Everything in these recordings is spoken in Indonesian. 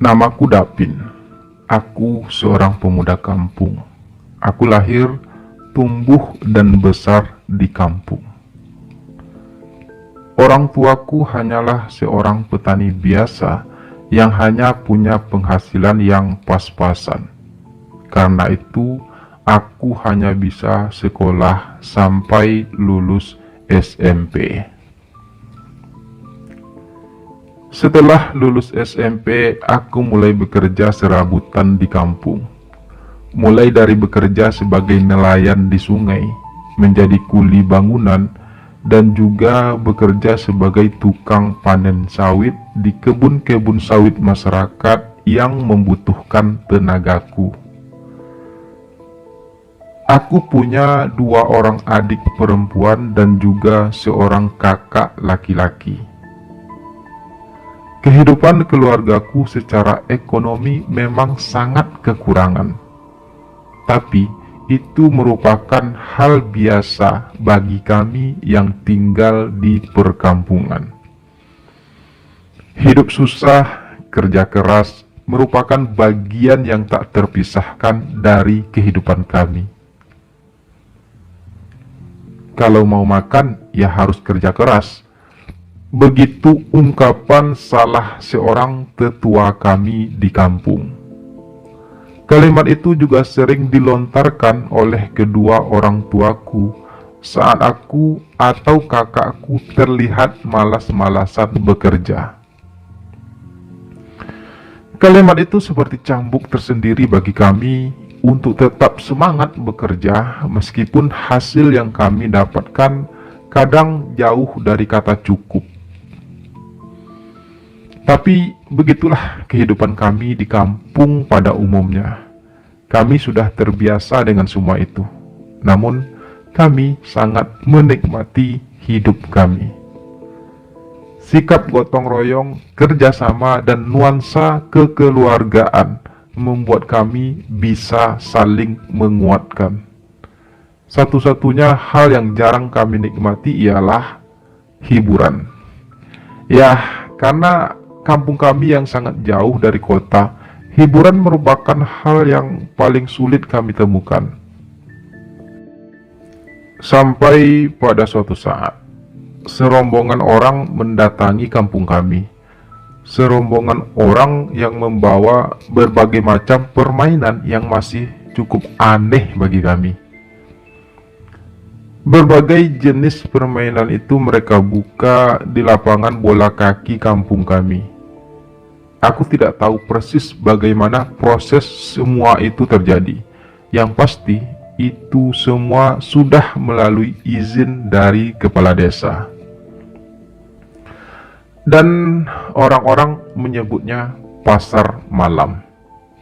Namaku Dapin. Aku seorang pemuda kampung. Aku lahir, tumbuh, dan besar di kampung. Orang tuaku hanyalah seorang petani biasa yang hanya punya penghasilan yang pas-pasan. Karena itu, aku hanya bisa sekolah sampai lulus SMP. Setelah lulus SMP, aku mulai bekerja serabutan di kampung. Mulai dari bekerja sebagai nelayan di sungai, menjadi kuli bangunan, dan juga bekerja sebagai tukang panen sawit di kebun-kebun sawit masyarakat yang membutuhkan tenagaku. Aku punya 2 orang adik perempuan dan juga seorang kakak laki-laki. Kehidupan keluargaku secara ekonomi memang sangat kekurangan. Tapi itu merupakan hal biasa bagi kami yang tinggal di perkampungan. Hidup susah, kerja keras merupakan bagian yang tak terpisahkan dari kehidupan kami. Kalau mau makan, ya harus kerja keras. Begitu ungkapan salah seorang tetua kami di kampung. Kalimat itu juga sering dilontarkan oleh kedua orang tuaku saat aku atau kakakku terlihat malas-malasan bekerja. Kalimat itu seperti cambuk tersendiri bagi kami untuk tetap semangat bekerja meskipun hasil yang kami dapatkan kadang jauh dari kata cukup. Tapi begitulah kehidupan kami di kampung pada umumnya. Kami sudah terbiasa dengan semua itu. Namun, kami sangat menikmati hidup kami. Sikap gotong royong, kerjasama, dan nuansa kekeluargaan membuat kami bisa saling menguatkan. Satu-satunya hal yang jarang kami nikmati ialah hiburan. Ya, karena kampung kami yang sangat jauh dari kota, hiburan merupakan hal yang paling sulit kami temukan. Sampai pada suatu saat, serombongan orang mendatangi kampung kami. Serombongan orang yang membawa berbagai macam permainan yang masih cukup aneh bagi kami. Berbagai jenis permainan itu mereka buka di lapangan bola kaki kampung kami. Aku tidak tahu persis bagaimana proses semua itu terjadi. Yang pasti, itu semua sudah melalui izin dari kepala desa. Dan orang-orang menyebutnya pasar malam,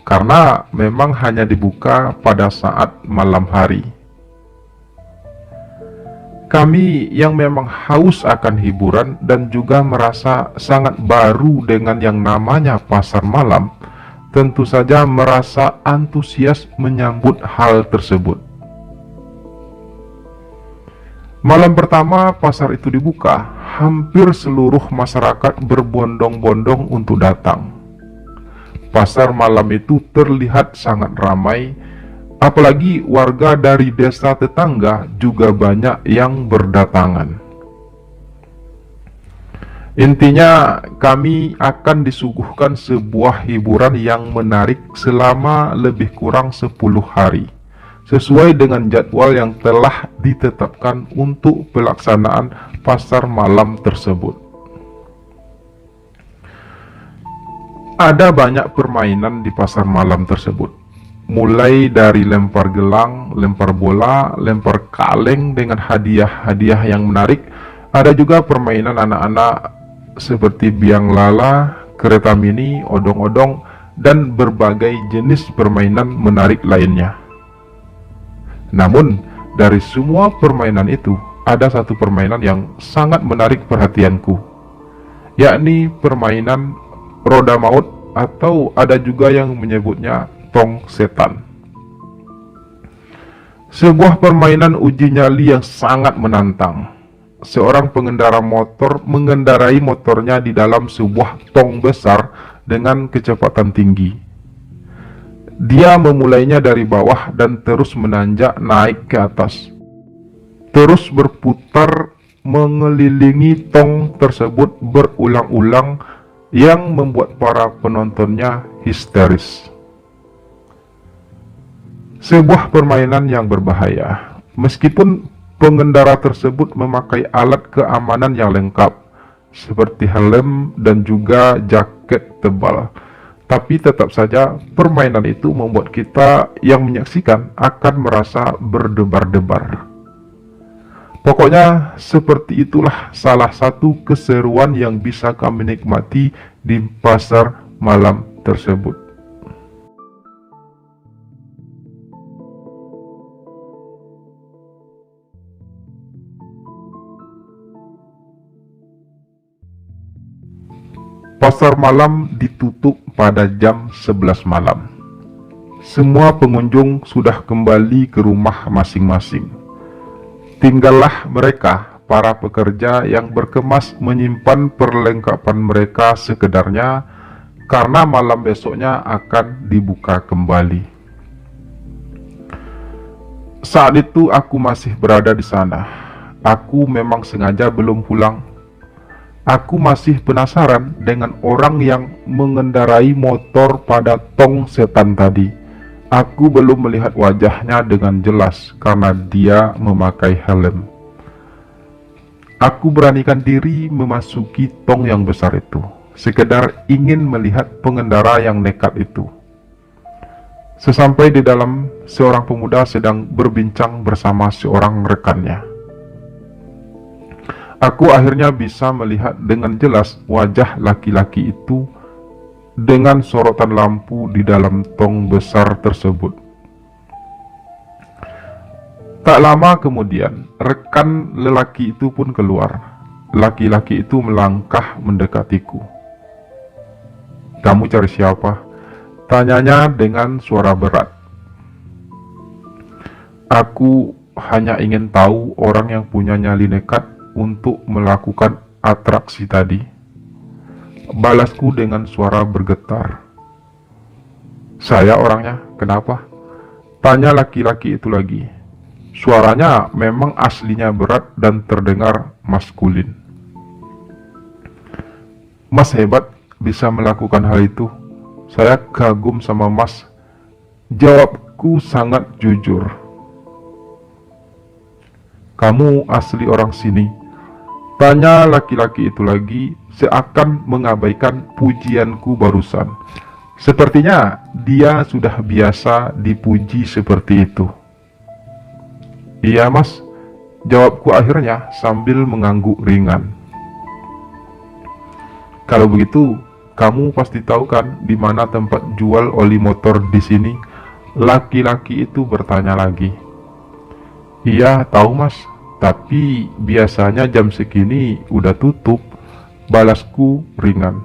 karena memang hanya dibuka pada saat malam hari. Kami yang memang haus akan hiburan dan juga merasa sangat baru dengan yang namanya pasar malam, tentu saja merasa antusias menyambut hal tersebut. Malam pertama pasar itu dibuka, hampir seluruh masyarakat berbondong-bondong untuk datang. Pasar malam itu terlihat sangat ramai. Apalagi warga dari desa tetangga juga banyak yang berdatangan. Intinya, kami akan disuguhkan sebuah hiburan yang menarik selama lebih kurang 10 hari, sesuai dengan jadwal yang telah ditetapkan untuk pelaksanaan pasar malam tersebut. Ada banyak permainan di pasar malam tersebut. Mulai dari lempar gelang, lempar bola, lempar kaleng dengan hadiah-hadiah yang menarik. Ada juga permainan anak-anak seperti biang lala, kereta mini, odong-odong, dan berbagai jenis permainan menarik lainnya. Namun, dari semua permainan itu, ada satu permainan yang sangat menarik perhatianku, yakni permainan roda maut, atau ada juga yang menyebutnya tong setan. Sebuah permainan uji nyali yang sangat menantang. seorang pengendara motor mengendarai motornya di dalam sebuah tong besar dengan kecepatan tinggi. Dia memulainya dari bawah dan terus menanjak naik ke atas, terus berputar mengelilingi tong tersebut berulang-ulang yang membuat para penontonnya histeris. Sebuah permainan yang berbahaya. Meskipun pengendara tersebut memakai alat keamanan yang lengkap, seperti helm dan juga jaket tebal, tapi tetap saja permainan itu membuat kita yang menyaksikan akan merasa berdebar-debar. Pokoknya seperti itulah salah satu keseruan yang bisa kami nikmati di pasar malam tersebut. Pasar malam ditutup pada jam 11 malam. Semua pengunjung sudah kembali ke rumah masing-masing. Tinggallah mereka, para pekerja yang berkemas menyimpan perlengkapan mereka sekedarnya karena malam besoknya akan dibuka kembali. Saat itu aku masih berada di sana. Aku memang sengaja belum pulang. Aku masih penasaran dengan orang yang mengendarai motor pada tong setan tadi. Aku belum melihat wajahnya dengan jelas karena dia memakai helm. Aku beranikan diri memasuki tong yang besar itu, sekedar ingin melihat pengendara yang nekat itu. Sesampai di dalam, seorang pemuda sedang berbincang bersama seorang rekannya. Aku akhirnya bisa melihat dengan jelas wajah laki-laki itu dengan sorotan lampu di dalam tong besar tersebut. Tak lama kemudian, rekan lelaki itu pun keluar. Laki-laki itu melangkah mendekatiku. "Kamu cari siapa?" tanyanya dengan suara berat. "Aku hanya ingin tahu orang yang punya nyali nekat untuk melakukan atraksi tadi," balasku dengan suara bergetar. "Saya orangnya, kenapa?" tanya laki-laki itu lagi. Suaranya memang aslinya berat dan terdengar maskulin. "Mas hebat bisa melakukan hal itu. Saya kagum sama Mas," jawabku sangat jujur. "Kamu asli orang sini?" tanya laki-laki itu lagi, seakan mengabaikan pujianku barusan. Sepertinya dia sudah biasa dipuji seperti itu. "Iya Mas," jawabku akhirnya sambil mengangguk ringan. "Kalau begitu, kamu pasti tahu kan di mana tempat jual oli motor di sini?" laki-laki itu bertanya lagi. "Iya, tahu Mas. Tapi biasanya jam segini udah tutup," balasku ringan.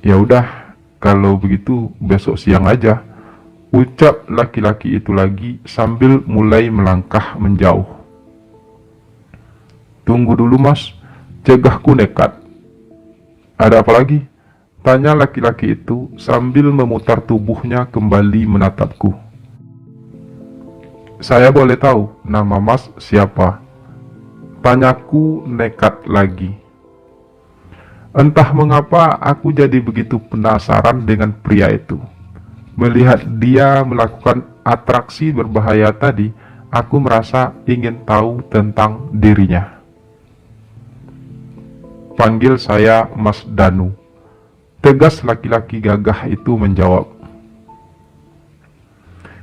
"Ya udah, kalau begitu besok siang aja," ucap laki-laki itu lagi sambil mulai melangkah menjauh. "Tunggu dulu Mas," cegahku nekat. "Ada apa lagi?" tanya laki-laki itu sambil memutar tubuhnya kembali menatapku. "Saya boleh tahu nama Mas siapa?" tanyaku nekat lagi. Entah mengapa aku jadi begitu penasaran dengan pria itu. Melihat dia melakukan atraksi berbahaya tadi, aku merasa ingin tahu tentang dirinya. "Panggil saya Mas Danu," tegas laki-laki gagah itu menjawab.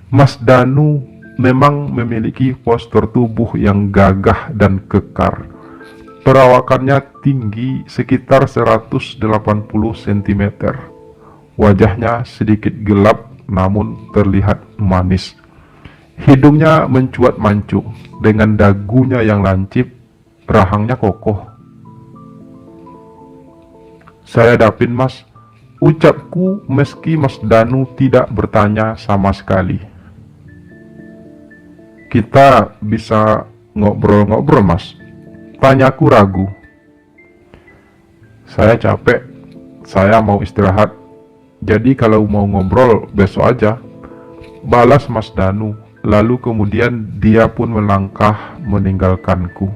Mas Danu memang memiliki postur tubuh yang gagah dan kekar. Perawakannya tinggi sekitar 180 cm. Wajahnya sedikit gelap namun terlihat manis. Hidungnya mencuat mancung dengan dagunya yang lancip, rahangnya kokoh. "Saya Dapin Mas," ucapku meski Mas Danu tidak bertanya sama sekali. "Kita bisa ngobrol-ngobrol Mas?" Tanyaku ragu. Saya capek, saya mau istirahat. Jadi kalau mau ngobrol besok aja, balas Mas Danu. Lalu kemudian dia pun melangkah meninggalkanku.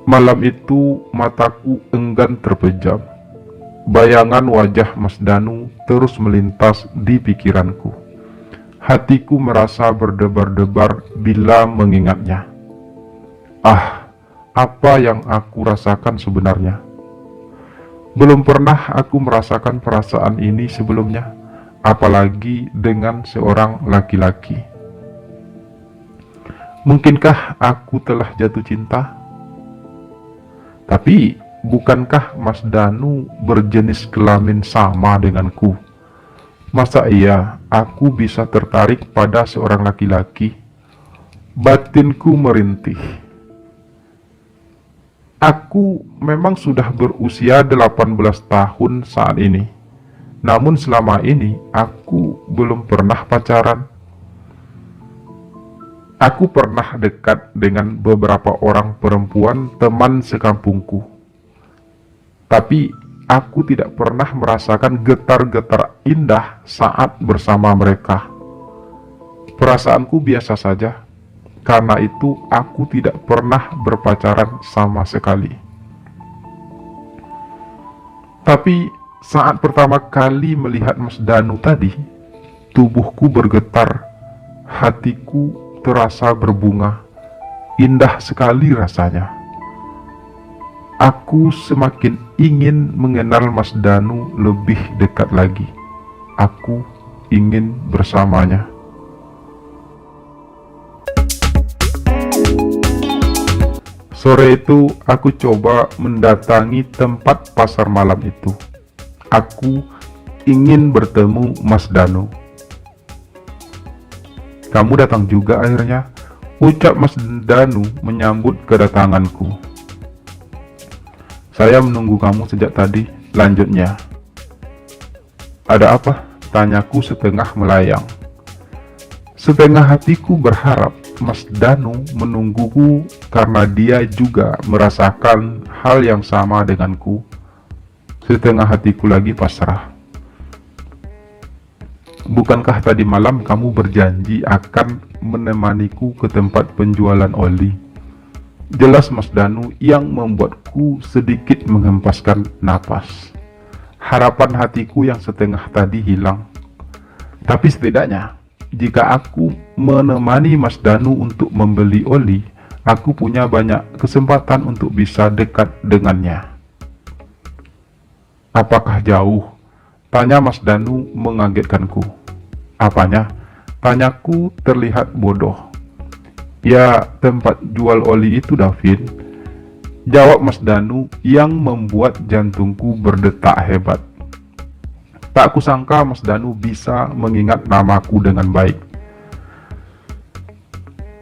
Malam itu mataku enggan terpejam. Bayangan wajah Mas Danu terus melintas di pikiranku. Hatiku merasa berdebar-debar bila mengingatnya. Ah, apa yang aku rasakan sebenarnya? Belum pernah aku merasakan perasaan ini sebelumnya, apalagi dengan seorang laki-laki. Mungkinkah aku telah jatuh cinta? Tapi, bukankah Mas Danu berjenis kelamin sama denganku? Masa iya aku bisa tertarik pada seorang laki-laki? Batinku merintih. Aku memang sudah berusia 18 tahun saat ini. Namun selama ini aku belum pernah pacaran. Aku pernah dekat dengan beberapa orang perempuan teman sekampungku. Tapi aku tidak pernah merasakan getar-getar indah saat bersama mereka. Perasaanku biasa saja. Karena itu aku tidak pernah berpacaran sama sekali. Tapi saat pertama kali melihat Mas Danu tadi, tubuhku bergetar, hatiku terasa berbunga, indah sekali rasanya. Aku semakin ingin mengenal Mas Danu lebih dekat lagi. Aku ingin bersamanya. Sore itu aku coba mendatangi tempat pasar malam itu. Aku ingin bertemu Mas Danu. Kamu datang juga akhirnya, ucap Mas Danu menyambut kedatanganku. Saya menunggu kamu sejak tadi, lanjutnya. Ada apa? Tanyaku setengah melayang. Setengah hatiku berharap Mas Danu menungguku karena dia juga merasakan hal yang sama denganku. Setengah hatiku lagi pasrah. Bukankah tadi malam kamu berjanji akan menemaniku ke tempat penjualan oli? Jelas Mas Danu yang membuatku sedikit menghempaskan napas. Harapan hatiku yang setengah tadi hilang. Tapi setidaknya, jika aku menemani Mas Danu untuk membeli oli, aku punya banyak kesempatan untuk bisa dekat dengannya. Apakah jauh? Tanya Mas Danu mengagetkanku. Apanya? Tanyaku terlihat bodoh. Ya, tempat jual oli itu, David. Jawab Mas Danu yang membuat jantungku berdetak hebat. Tak kusangka Mas Danu bisa mengingat namaku dengan baik.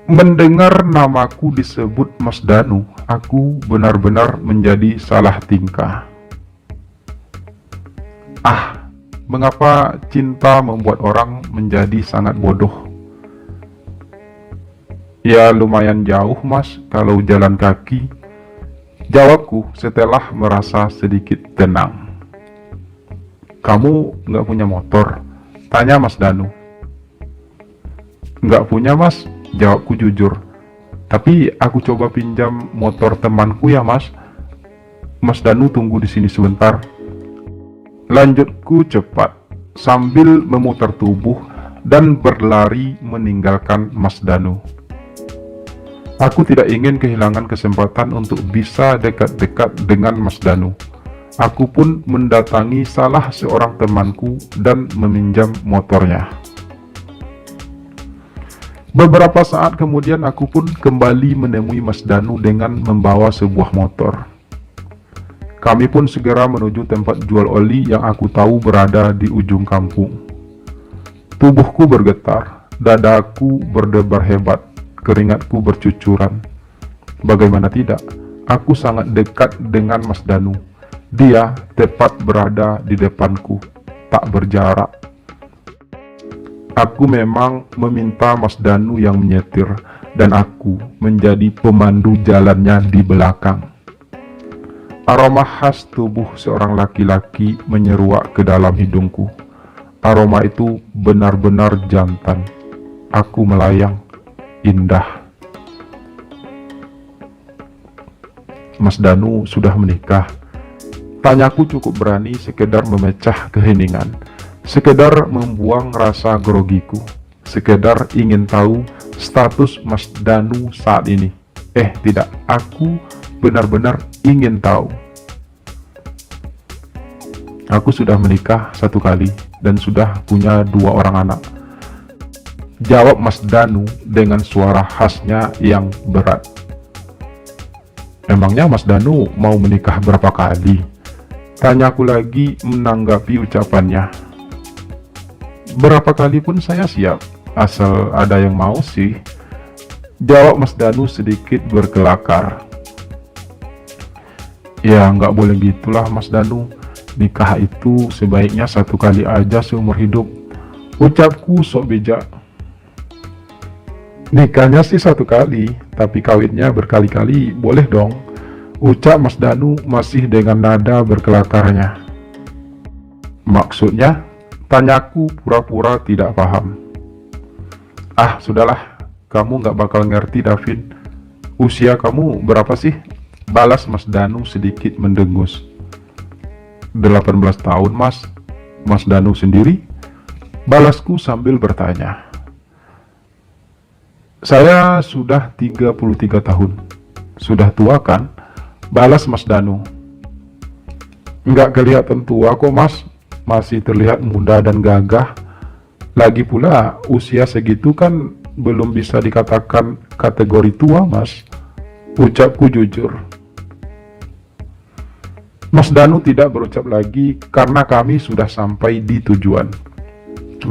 Mendengar namaku disebut Mas Danu, aku benar-benar menjadi salah tingkah. Ah, mengapa cinta membuat orang menjadi sangat bodoh? Ya lumayan jauh mas kalau jalan kaki, jawabku setelah merasa sedikit tenang. Kamu nggak punya motor? Tanya Mas Danu. Nggak punya mas, jawabku jujur. Tapi aku coba pinjam motor temanku ya mas. Mas Danu tunggu di sini sebentar. Lanjutku cepat sambil memutar tubuh dan berlari meninggalkan Mas Danu. Aku tidak ingin kehilangan kesempatan untuk bisa dekat-dekat dengan Mas Danu. Aku pun mendatangi salah seorang temanku dan meminjam motornya. Beberapa saat kemudian aku pun kembali menemui Mas Danu dengan membawa sebuah motor. Kami pun segera menuju tempat jual oli yang aku tahu berada di ujung kampung. Tubuhku bergetar, dadaku berdebar hebat, keringatku bercucuran. Bagaimana tidak, aku sangat dekat dengan Mas Danu. Dia tepat berada di depanku, tak berjarak. Aku memang meminta Mas Danu yang menyetir, dan aku menjadi pemandu jalannya di belakang. Aroma khas tubuh seorang laki-laki menyeruak ke dalam hidungku. Aroma itu benar-benar jantan. Aku melayang, indah. Mas Danu sudah menikah. Tanyaku cukup berani sekedar memecah keheningan, sekedar membuang rasa grogiku, sekedar ingin tahu status Mas Danu saat ini. Tidak, aku benar-benar ingin tahu. Aku sudah menikah 1 kali dan sudah punya 2 orang anak. Jawab Mas Danu dengan suara khasnya yang berat. Emangnya Mas Danu mau menikah berapa kali? Tanyaku lagi menanggapi ucapannya. Berapa kali pun saya siap, asal ada yang mau sih. Jawab Mas Danu sedikit berkelakar. Ya nggak boleh gitulah Mas Danu. Nikah itu sebaiknya 1 kali aja seumur hidup. Ucapku sok bejak. Nikahnya sih 1 kali, tapi kawinnya berkali-kali boleh dong. Ucap Mas Danu masih dengan nada berkelakarnya. Maksudnya? Tanyaku pura-pura tidak paham. Sudahlah, kamu nggak bakal ngerti Davin. Usia kamu berapa sih? Balas Mas Danu sedikit mendengus. 18 tahun Mas. Mas Danu sendiri? Balasku sambil bertanya. Saya sudah 33 tahun. Sudah tua kan? Balas Mas Danu. Nggak kelihatan tua kok Mas. Masih terlihat muda dan gagah. Lagi pula usia segitu kan belum bisa dikatakan kategori tua Mas. Ucapku jujur. Mas Danu tidak berucap lagi karena kami sudah sampai di tujuan.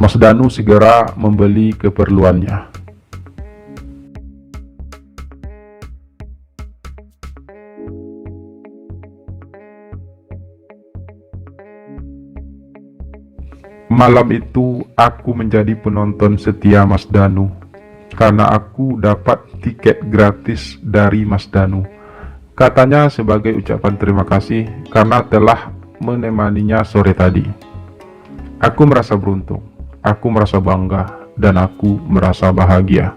Mas Danu segera membeli keperluannya. Malam itu aku menjadi penonton setia Mas Danu karena aku dapat tiket gratis dari Mas Danu. Katanya sebagai ucapan terima kasih karena telah menemaninya sore tadi. Aku merasa beruntung, aku merasa bangga, dan aku merasa bahagia.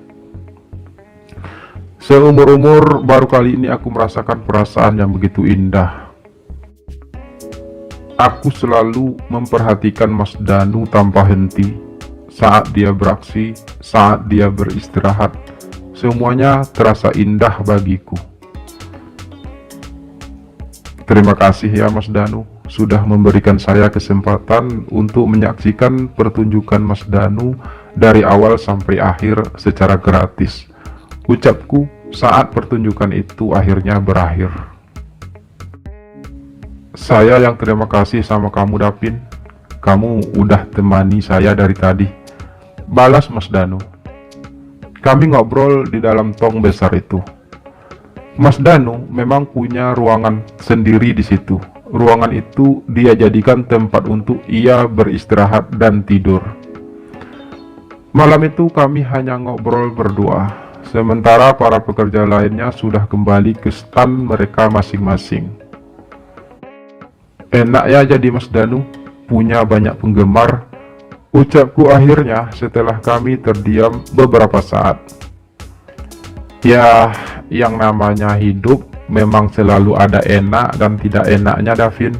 Seumur-umur baru kali ini aku merasakan perasaan yang begitu indah. Aku selalu memperhatikan Mas Danu tanpa henti. Saat dia beraksi, saat dia beristirahat, semuanya terasa indah bagiku. Terima kasih ya Mas Danu, sudah memberikan saya kesempatan untuk menyaksikan pertunjukan Mas Danu dari awal sampai akhir secara gratis. Ucapku saat pertunjukan itu akhirnya berakhir. Saya yang terima kasih sama kamu Davin. Kamu udah temani saya dari tadi. Balas Mas Danu. Kami ngobrol di dalam tong besar itu. Mas Danu memang punya ruangan sendiri di situ. Ruangan itu dia jadikan tempat untuk ia beristirahat dan tidur. Malam itu kami hanya ngobrol berdua, sementara para pekerja lainnya sudah kembali ke stand mereka masing-masing. Enak ya jadi Mas Danu, punya banyak penggemar. Ucapku akhirnya setelah kami terdiam beberapa saat. Ya, yang namanya hidup memang selalu ada enak dan tidak enaknya Davin.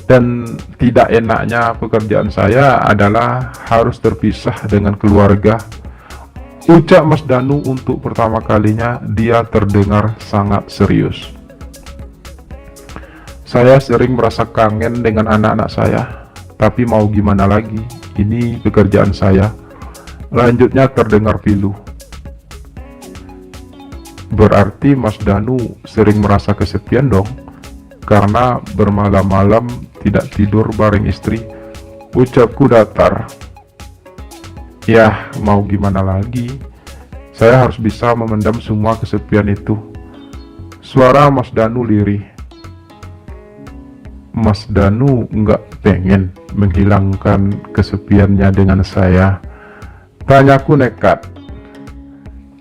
Dan tidak enaknya pekerjaan saya adalah harus terpisah dengan keluarga. Ucap Mas Danu untuk pertama kalinya dia terdengar sangat serius. Saya sering merasa kangen dengan anak-anak saya, tapi mau gimana lagi, ini pekerjaan saya. Lanjutnya terdengar pilu. Berarti Mas Danu sering merasa kesepian dong, karena bermalam-malam tidak tidur bareng istri. Ucapku datar. Ya, mau gimana lagi, saya harus bisa memendam semua kesepian itu. Suara Mas Danu lirih. Mas Danu nggak pengen menghilangkan kesepiannya dengan saya? Tanyaku nekat.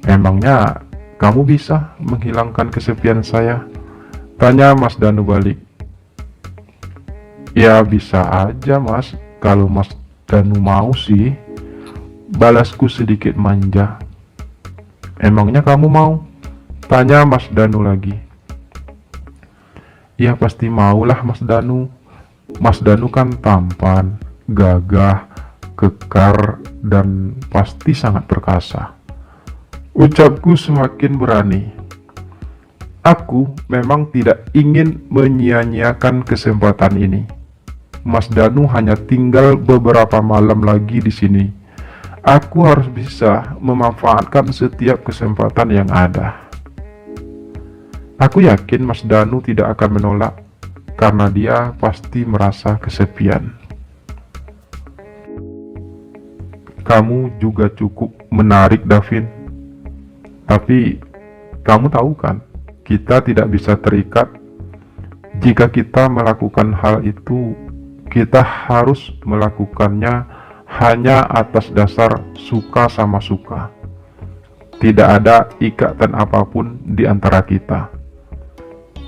Emangnya kamu bisa menghilangkan kesepian saya? Tanya Mas Danu balik. Ya bisa aja mas, kalau Mas Danu mau sih. Balasku sedikit manja. Emangnya kamu mau? Tanya Mas Danu lagi. Ya pasti maulah Mas Danu. Mas Danu kan tampan, gagah, kekar, dan pasti sangat perkasa. Ucapku semakin berani. Aku memang tidak ingin menyia-nyiakan kesempatan ini. Mas Danu hanya tinggal beberapa malam lagi di sini. Aku harus bisa memanfaatkan setiap kesempatan yang ada. Aku yakin Mas Danu tidak akan menolak, karena dia pasti merasa kesepian. Kamu juga cukup menarik, Davin. Tapi kamu tahu kan, kita tidak bisa terikat. Jika kita melakukan hal itu, kita harus melakukannya hanya atas dasar suka sama suka. Tidak ada ikatan apapun di antara kita.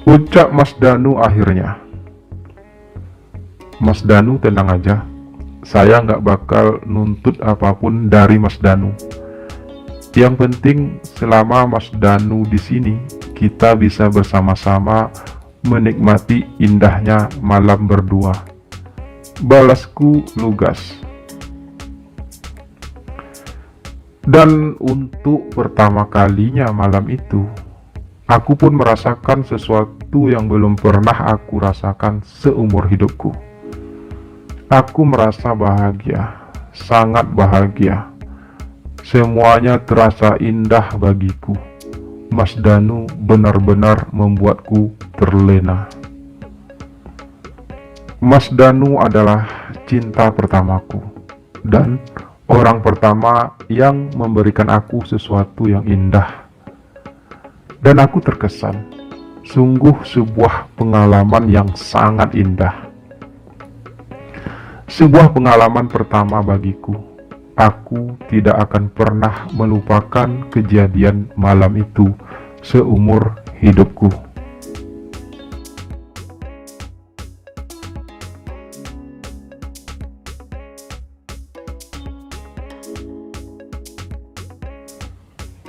Ucap Mas Danu akhirnya. Mas Danu tenang aja. Saya nggak bakal nuntut apapun dari Mas Danu. Yang penting selama Mas Danu di sini, kita bisa bersama-sama menikmati indahnya malam berdua. Balasku lugas. Dan untuk pertama kalinya malam itu, aku pun merasakan sesuatu yang belum pernah aku rasakan seumur hidupku. Aku merasa bahagia, sangat bahagia. Semuanya terasa indah bagiku. Mas Danu benar-benar membuatku terlena. Mas Danu adalah cinta pertamaku dan orang pertama yang memberikan aku sesuatu yang indah. Dan aku terkesan, sungguh sebuah pengalaman yang sangat indah. Sebuah pengalaman pertama bagiku. Aku tidak akan pernah melupakan kejadian malam itu seumur hidupku.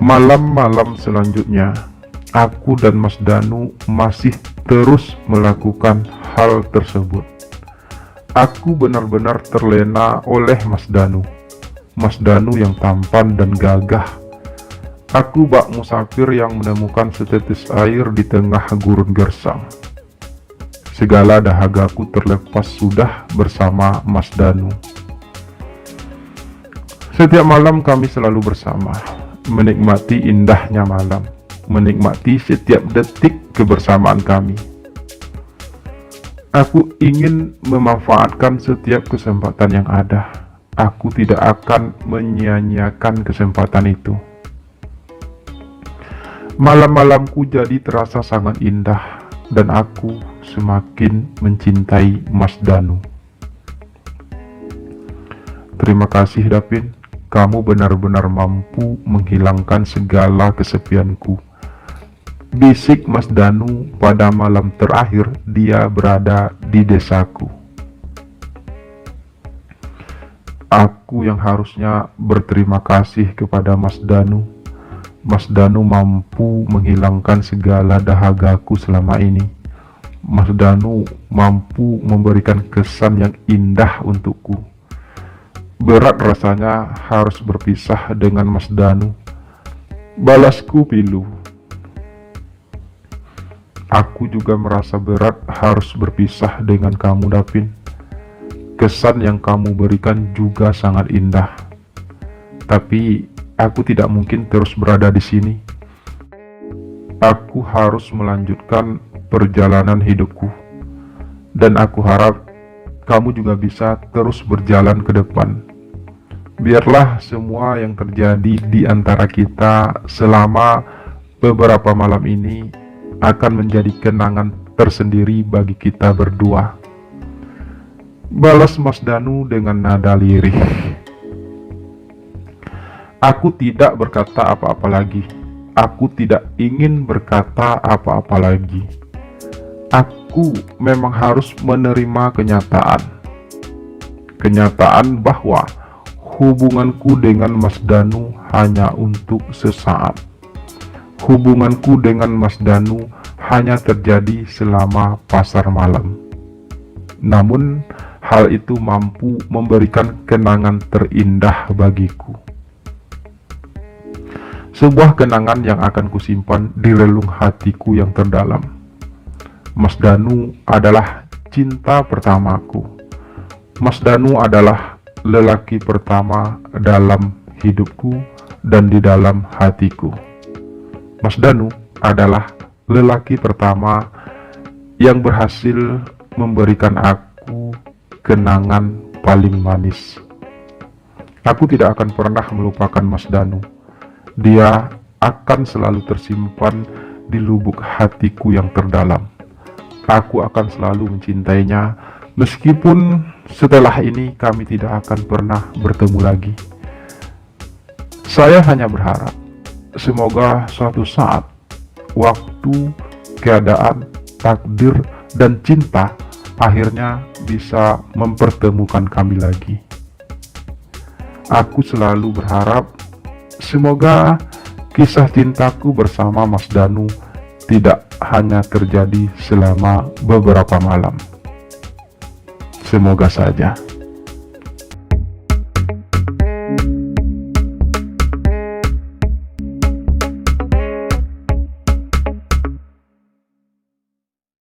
Malam-malam selanjutnya, aku dan Mas Danu masih terus melakukan hal tersebut. Aku benar-benar terlena oleh Mas Danu. Mas Danu yang tampan dan gagah. Aku bak musafir yang menemukan setetes air di tengah gurun gersang. Segala dahagaku terlepas sudah bersama Mas Danu. Setiap malam kami selalu bersama, menikmati indahnya malam, menikmati setiap detik kebersamaan kami. Aku ingin memanfaatkan setiap kesempatan yang ada. Aku tidak akan menyia-nyiakan kesempatan itu. Malam-malamku jadi terasa sangat indah, dan aku semakin mencintai Mas Danu. Terima kasih Davin. Kamu benar-benar mampu menghilangkan segala kesepianku. Bisik Mas Danu pada malam terakhir dia berada di desaku. Aku yang harusnya berterima kasih kepada Mas Danu. Mas Danu mampu menghilangkan segala dahagaku selama ini. Mas Danu mampu memberikan kesan yang indah untukku. Berat rasanya harus berpisah dengan Mas Danu. Balasku pilu. Aku juga merasa berat harus berpisah dengan kamu, Davin. Kesan yang kamu berikan juga sangat indah. Tapi aku tidak mungkin terus berada di sini. Aku harus melanjutkan perjalanan hidupku. Dan aku harap kamu juga bisa terus berjalan ke depan. Biarlah semua yang terjadi di antara kita selama beberapa malam ini akan menjadi kenangan tersendiri bagi kita berdua. balas Mas Danu dengan nada lirih. Aku tidak berkata apa-apa lagi. Aku tidak ingin berkata apa-apa lagi. Aku memang harus menerima kenyataan. Kenyataan bahwa hubunganku dengan Mas Danu hanya untuk sesaat. Hubunganku dengan Mas Danu hanya terjadi selama pasar malam. Namun, hal itu mampu memberikan kenangan terindah bagiku. Sebuah kenangan yang akan kusimpan di relung hatiku yang terdalam. Mas Danu adalah cinta pertamaku. Mas Danu adalah lelaki pertama dalam hidupku dan di dalam hatiku. Mas Danu adalah lelaki pertama yang berhasil memberikan aku kenangan paling manis. Aku tidak akan pernah melupakan Mas Danu. Dia akan selalu tersimpan di lubuk hatiku yang terdalam. Aku akan selalu mencintainya, meskipun setelah ini kami tidak akan pernah bertemu lagi. Saya hanya berharap, semoga suatu saat, waktu, keadaan, takdir, dan cinta akhirnya bisa mempertemukan kami lagi. Aku selalu berharap semoga kisah cintaku bersama Mas Danu tidak hanya terjadi selama beberapa malam. Semoga saja.